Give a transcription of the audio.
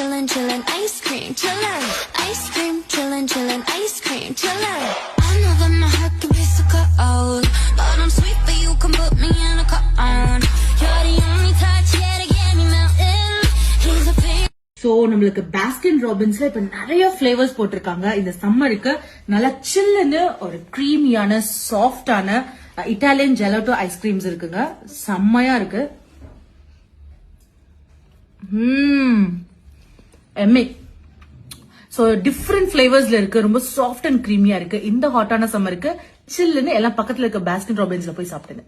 chillin', chillin', ice cream, chillin', ice cream, chillin', chillin', ice cream, chillin'. I know that my heart can be so cold, but I'm sweet, but you can put me in a cone. You're the only touch, yeah, to get me melting. He's a pain. So நம்மளுக்கு Baskin ராபின்ஸ்ல இப்ப நிறைய flavours போட்டிருக்காங்க. இந்த சம்மருக்கு நல்லா சில்லுன்னு ஒரு கிரீமியான சாஃப்டான இட்டாலியன் ஜெலட்டோ ஐஸ்கிரீம்ஸ் இருக்குங்க. செம்மையா இருக்கு. எம்ஏ சோ டிஃப்ரெண்ட் ஃபிளேவர்ஸ்ல இருக்கு. ரொம்ப சாஃப்ட் அண்ட் கிரீமியா இருக்கு. இந்த ஹாட்டான சம்மருக்கு சில்லுன்னு எல்லாம் பக்கத்துல இருக்க பாஸ்கின் ராபின்ஸ்ல போய் சாப்பிடுங்க.